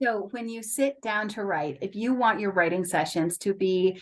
So when you sit down to write, if you want your writing sessions to be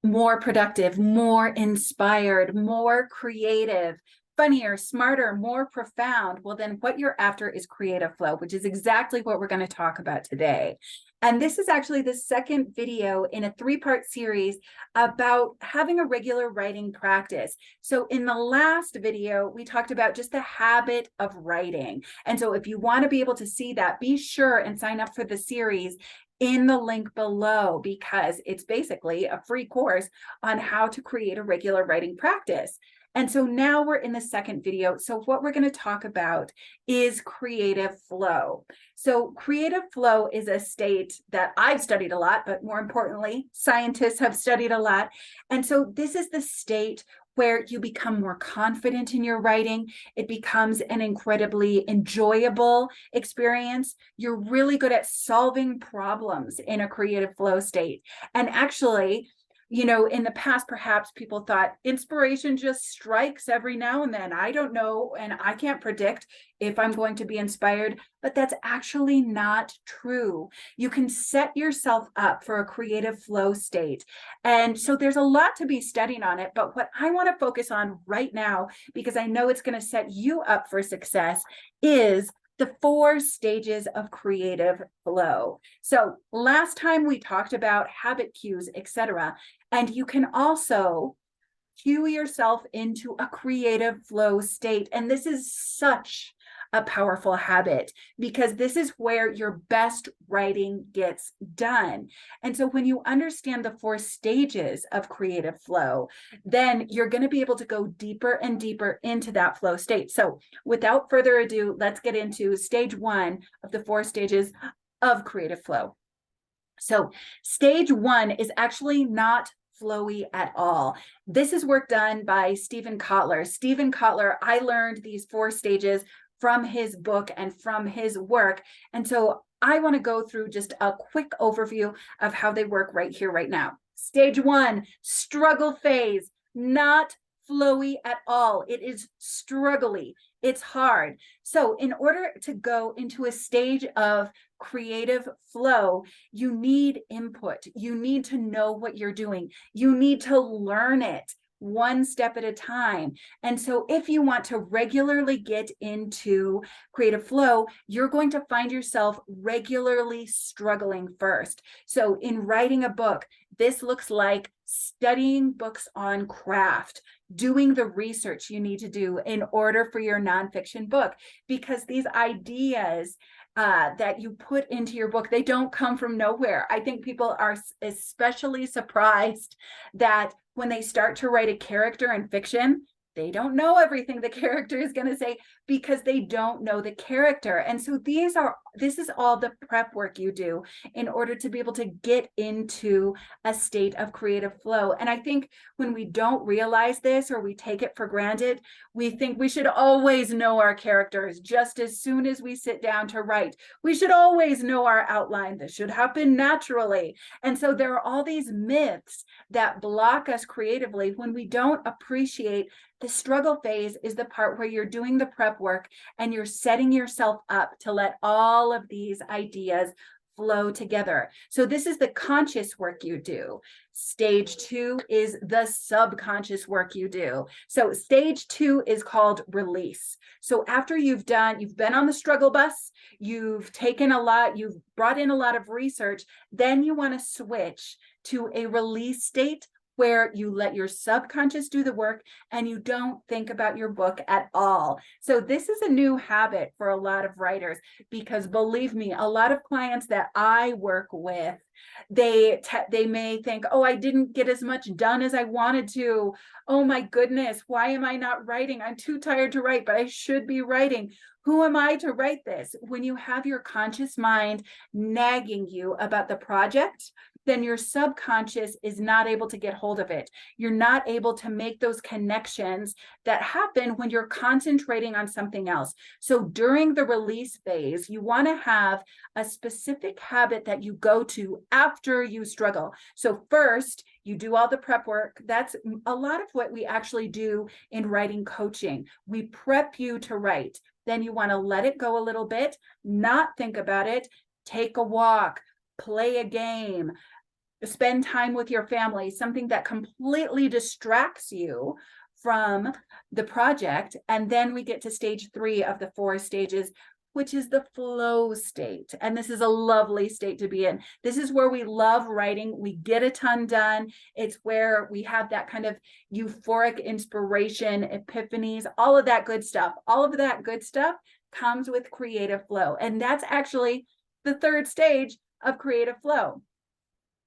more productive, more inspired, more creative, funnier, smarter, more profound, well, then what you're after is creative flow, which is exactly what we're going to talk about today. And this is actually the second video in a three-part series about having a regular writing practice. So in the last video, we talked about just the habit of writing. And so if you want to be able to see that, be sure and sign up for the series in the link below, because it's basically a free course on how to create a regular writing practice. And so now we're in the second video. So what we're going to talk about is creative flow. So creative flow is a state that I've studied a lot, but more importantly, scientists have studied a lot. And so this is the state where you become more confident in your writing. It becomes an incredibly enjoyable experience. You're really good at solving problems in a creative flow state. And actually, in the past, perhaps people thought inspiration just strikes every now and then. I don't know, and I can't predict if I'm going to be inspired, but that's actually not true. You can set yourself up for a creative flow state. And so there's a lot to be studying on it, but what I want to focus on right now, because I know it's going to set you up for success, is the 4 stages of creative flow. So last time we talked about habit cues, etc. And you can also cue yourself into a creative flow state. And this is such a powerful habit, because this is where your best writing gets done. And so when you understand the 4 stages of creative flow, then you're going to be able to go deeper and deeper into that flow state. So without further ado, let's get into stage 1 of the 4 stages of creative flow. So stage 1 is actually not flowy at all. This is work done by Steven Kotler. Steven Kotler, I learned these 4 stages from his book and from his work. And so I want to go through just a quick overview of how they work right here, right now. Stage 1, struggle phase, not flowy at all. It is struggly. It's hard. So in order to go into a stage of creative flow, you need input. You need to know what you're doing. You need to learn it one step at a time. And so if you want to regularly get into creative flow, you're going to find yourself regularly struggling first. So in writing a book, this looks like studying books on craft, doing the research you need to do in order for your nonfiction book, because these ideas that you put into your book, they don't come from nowhere. I think people are especially surprised that when they start to write a character in fiction, they don't know everything the character is going to say, because they don't know the character. And so this is all the prep work you do in order to be able to get into a state of creative flow. And I think when we don't realize this, or we take it for granted, we think we should always know our characters just as soon as we sit down to write. We should always know our outline. This should happen naturally. And so there are all these myths that block us creatively when we don't appreciate the struggle phase is the part where you're doing the prep work and you're setting yourself up to let all of these ideas flow together. So this is the conscious work you do. Stage 2 is the subconscious work you do. So stage 2 is called release. So after you've been on the struggle bus, you've taken a lot, you've brought in a lot of research, then you want to switch to a release state where you let your subconscious do the work and you don't think about your book at all. So this is a new habit for a lot of writers, because believe me, a lot of clients that I work with, they may think, oh, I didn't get as much done as I wanted to. Oh my goodness, why am I not writing? I'm too tired to write, but I should be writing. Who am I to write this? When you have your conscious mind nagging you about the project, then your subconscious is not able to get hold of it. You're not able to make those connections that happen when you're concentrating on something else. So during the release phase, you want to have a specific habit that you go to after you struggle. So first, you do all the prep work. That's a lot of what we actually do in writing coaching. We prep you to write. Then you want to let it go a little bit, not think about it, take a walk, play a game, spend time with your family, something that completely distracts you from the project. And then we get to stage 3 of the 4 stages, which is the flow state. And this is a lovely state to be in. This is where we love writing. We get a ton done. It's where we have that kind of euphoric inspiration, epiphanies, all of that good stuff. All of that good stuff comes with creative flow. And that's actually the 3rd stage of creative flow.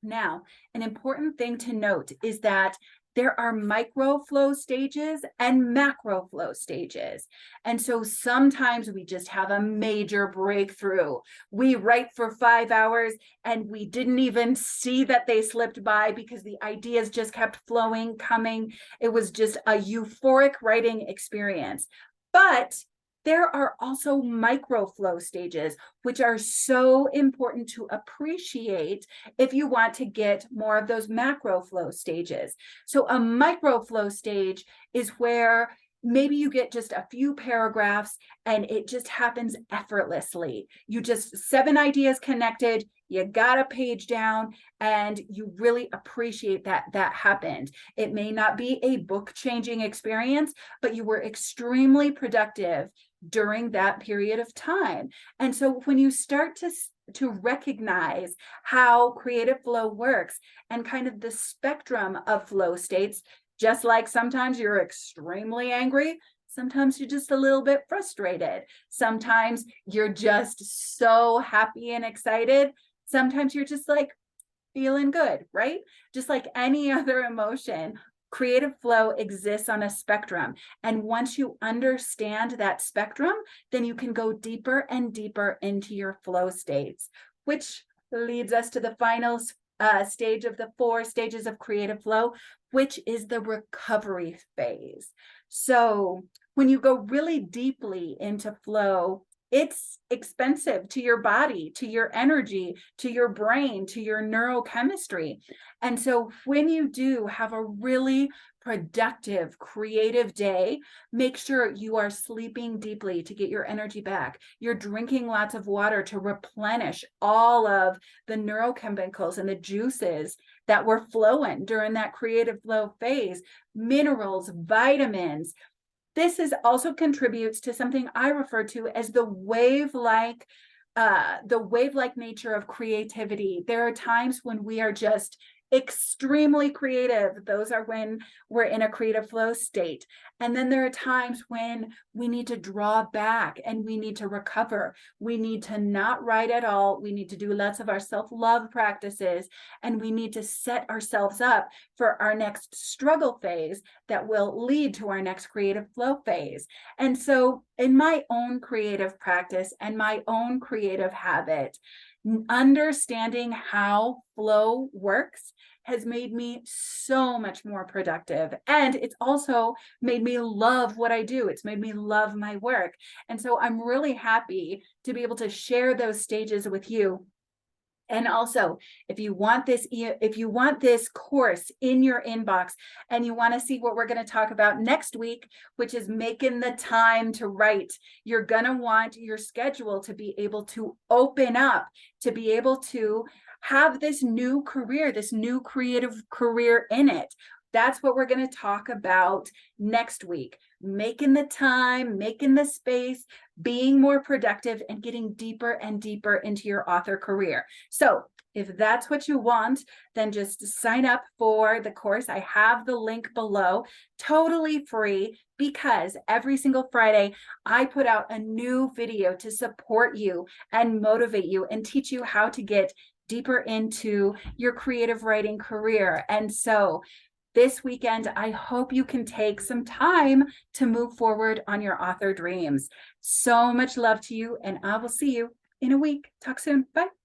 Now, an important thing to note is that there are micro flow stages and macro flow stages. And so sometimes we just have a major breakthrough. We write for 5 hours and we didn't even see that they slipped by because the ideas just kept flowing, coming. It was just a euphoric writing experience. But there are also micro flow stages, which are so important to appreciate if you want to get more of those macro flow stages. So a micro flow stage is where maybe you get just a few paragraphs and it just happens effortlessly. You just 7 ideas connected, you got a page down, and you really appreciate that that happened. It may not be a book-changing experience, but you were extremely productive during that period of time. And so when you start to recognize how creative flow works and kind of the spectrum of flow states, just like sometimes you're extremely angry, sometimes you're just a little bit frustrated, sometimes you're just so happy and excited, sometimes you're just like feeling good, right? Just like any other emotion, creative flow exists on a spectrum. And once you understand that spectrum, then you can go deeper and deeper into your flow states, which leads us to the final stage of the 4 stages of creative flow, which is the recovery phase. So when you go really deeply into flow, it's expensive to your body, to your energy, to your brain, to your neurochemistry. And so when you do have a really productive, creative day, make sure you are sleeping deeply to get your energy back. You're drinking lots of water to replenish all of the neurochemicals and the juices that were flowing during that creative flow phase, minerals, vitamins. This also contributes to something I refer to as the wave-like nature of creativity. There are times when we are just extremely creative. Those are when we're in a creative flow state. And then there are times when we need to draw back and we need to recover. We need to not write at all. We need to do lots of our self-love practices, and we need to set ourselves up for our next struggle phase that will lead to our next creative flow phase. And so in my own creative practice and my own creative habit, understanding how flow works has made me so much more productive. And it's also made me love what I do. It's made me love my work. And so I'm really happy to be able to share those stages with you. And also, if you want this course in your inbox and you want to see what we're going to talk about next week, which is making the time to write, you're going to want your schedule to be able to open up, to be able to have this new career, this new creative career in it. That's what we're going to talk about next week. Making the time, making the space, being more productive, and getting deeper and deeper into your author career. So if that's what you want, then just sign up for the course. I have the link below, totally free, because every single Friday I put out a new video to support you and motivate you and teach you how to get deeper into your creative writing career. And so this weekend, I hope you can take some time to move forward on your author dreams. So much love to you, and I will see you in a week. Talk soon. Bye.